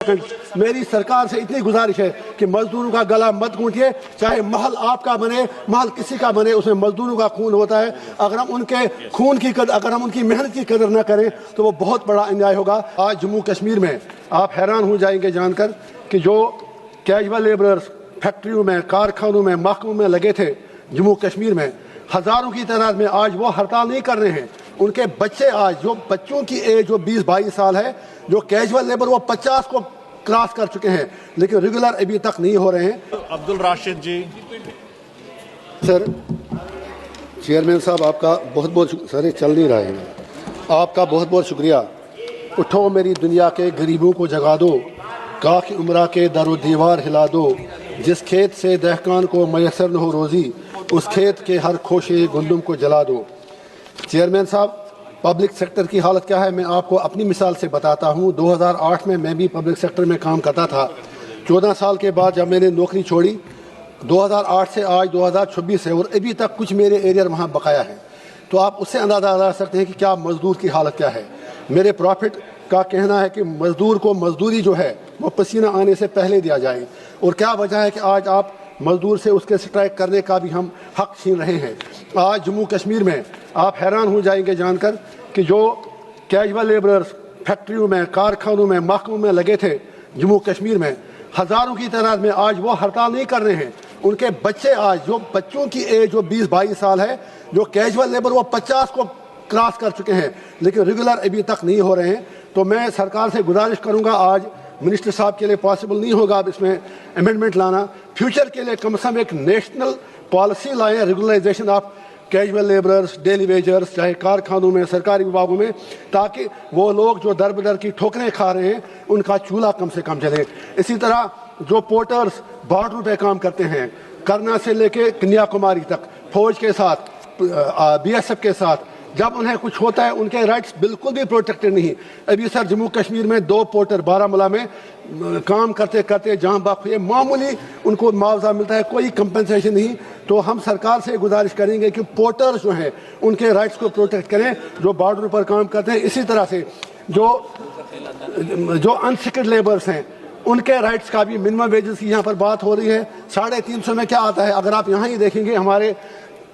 मेरी सरकार से इतनी गुजारिश है कि मजदूरों का गला मत घूंटिए, चाहे महल आपका बने महल किसी का बने, उसमें मजदूरों का खून होता है। अगर हम उनके खून की कदर, अगर हम उनकी मेहनत की कदर न करें तो वो बहुत बड़ा अन्याय होगा। आज जम्मू कश्मीर में आप हैरान हो जाएंगे जानकर कि जो कैजुअल लेबरर्स फैक्ट्रियों में, कारखानों में, महकमों में लगे थे जम्मू कश्मीर में, हजारों की तादाद में आज वो हड़ताल नहीं कर रहे हैं। उनके बच्चे आज, जो बच्चों की एज जो 20-22 साल है, जो कैजुअल लेबर वो 50 को क्रॉस कर चुके हैं, लेकिन रेगुलर अभी तक नहीं हो रहे हैं। अब्दुल राशिद जी। सर, चेयरमैन साहब आपका बहुत बहुत सर चल नहीं रहा है, आपका बहुत बहुत शुक्रिया। उठो मेरी दुनिया के गरीबों को जगा दो, काकी उम्रा के दरो दीवार हिला दो, जिस खेत से दहकान को मैसर न हो रोज़ी, उस खेत के हर खोशे गुंदुम को जला दो। चेयरमैन साहब, पब्लिक सेक्टर की हालत क्या है मैं आपको अपनी मिसाल से बताता हूँ। 2008 में मैं भी पब्लिक सेक्टर में काम करता था। 14 साल के बाद जब मैंने नौकरी छोड़ी, 2008 से आज 2026 है और अभी तक कुछ मेरे एरिया वहाँ बकाया है, तो आप उससे अंदाज़ा लगा सकते हैं कि क्या मजदूर की हालत क्या है। मेरे प्रॉफिट का कहना है कि मजदूर को मजदूरी जो है वो पसीना आने से पहले दिया जाए, और क्या वजह है कि आज आप मजदूर से उसके स्ट्राइक करने का भी हम हक छीन रहे हैं। आज जम्मू कश्मीर में आप हैरान हो जाएंगे जानकर कि जो कैजुअल लेबरर्स फैक्ट्रियों में, कारखानों में, महकमों में लगे थे जम्मू कश्मीर में, हज़ारों की तादाद में आज वो हड़ताल नहीं कर रहे हैं। उनके बच्चे आज, जो बच्चों की एज जो 20-22 साल है, जो कैजुअल लेबर वो 50 को क्रॉस कर चुके हैं, लेकिन रेगुलर अभी तक नहीं हो रहे हैं। तो मैं सरकार से गुजारिश करूँगा, आज मिनिस्टर साहब के लिए पॉसिबल नहीं होगा अब इसमें अमेंडमेंट लाना, फ्यूचर के लिए कम से कम एक नेशनल पॉलिसी लाएं, regularisation of casual labourers, daily wagers, चाहे कारखानों में, सरकारी विभागों में, ताकि वो लोग जो दर बदर की ठोकरें खा रहे हैं उनका चूल्हा कम से कम जले। इसी तरह जो पोर्टर्स बॉर्डर पे काम करते हैं, करना से लेके कन्याकुमारी तक, फौज के साथ, BSF के साथ, जब उन्हें कुछ होता है उनके राइट्स बिल्कुल भी प्रोटेक्टेड नहीं। अभी सर जम्मू कश्मीर में 2 पोर्टर बारामूला में काम करते करते जहाँ बाक हुए, मामूली उनको मुआवजा मिलता है, कोई कंपनसेशन नहीं। तो हम सरकार से गुजारिश करेंगे कि पोर्टर्स जो हैं उनके राइट्स को प्रोटेक्ट करें जो बॉर्डर पर काम करते हैं। इसी तरह से जो अनस्किल्ड लेबर्स हैं उनके राइट्स का भी मिनिमम वेजेस की यहाँ पर बात हो रही है। 350 में क्या आता है, अगर आप यहाँ ही देखेंगे हमारे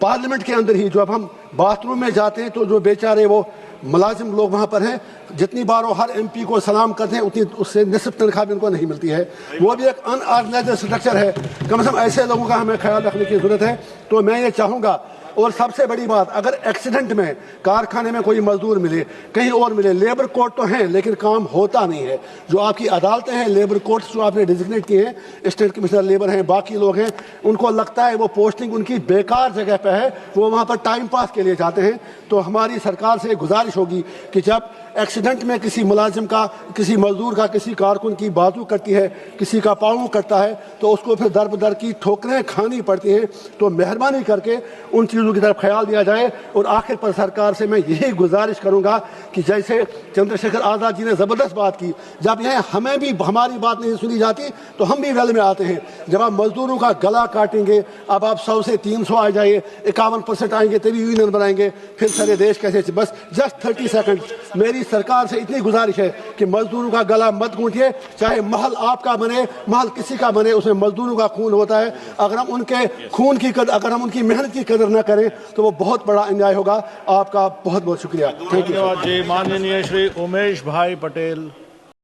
पार्लियामेंट के अंदर ही, जब हम बाथरूम में जाते हैं तो जो बेचारे वो मुलाजिम लोग वहाँ पर हैं, जितनी बार वो हर MP को सलाम करते हैं उतनी उससे निस्फ तनख्वाह भी उनको नहीं मिलती है। वो भी एक अनऑर्गेनाइज्ड स्ट्रक्चर है। कम से कम ऐसे लोगों का हमें ख्याल रखने की जरूरत है। तो मैं ये चाहूँगा, और सबसे बड़ी बात, अगर एक्सीडेंट में कारखाने में कोई मजदूर मिले, कहीं और मिले, लेबर कोर्ट तो हैं लेकिन काम होता नहीं है। जो आपकी अदालतें हैं, लेबर कोर्ट्स जो आपने डिजिग्नेट किए हैं, स्टेट कमिश्नर लेबर हैं, बाकी लोग हैं, उनको लगता है वो पोस्टिंग उनकी बेकार जगह पे है, वो वहाँ पर टाइम पास के लिए जाते हैं। तो हमारी सरकार से गुजारिश होगी कि जब एक्सीडेंट में किसी मुलाजिम का, किसी मजदूर का, किसी कारकुन की बाजू कटती है, किसी का पाँव कटता है, तो उसको फिर दर बदर की ठोकरें खानी पड़ती हैं। तो मेहरबानी करके उन चीज़ों की तरफ ख्याल दिया जाए। और आखिर पर सरकार से मैं यही गुजारिश करूंगा कि जैसे चंद्रशेखर आज़ाद जी ने ज़बरदस्त बात की, जब यह हमें भी हमारी बात नहीं सुनी जाती तो हम भी वेल में आते हैं। जब आप मजदूरों का गला काटेंगे, अब आप 100 से 300 आ जाइए, 51% आएंगे तभी यूनियन बनाएंगे, फिर सारे देश कैसे। बस जस्ट 30 सेकंड मेरी सरकार से इतनी गुजारिश है कि मजदूरों का गला मत घूंटिए, चाहे महल आपका बने महल किसी का बने, उसमें मजदूरों का खून होता है। अगर हम उनके खून की कदर, अगर हम उनकी मेहनत की कदर न करें तो वो बहुत बड़ा अन्याय होगा। आपका बहुत बहुत शुक्रिया। Thank you. धन्यवाद जी। माननीय श्री उमेश भाई पटेल।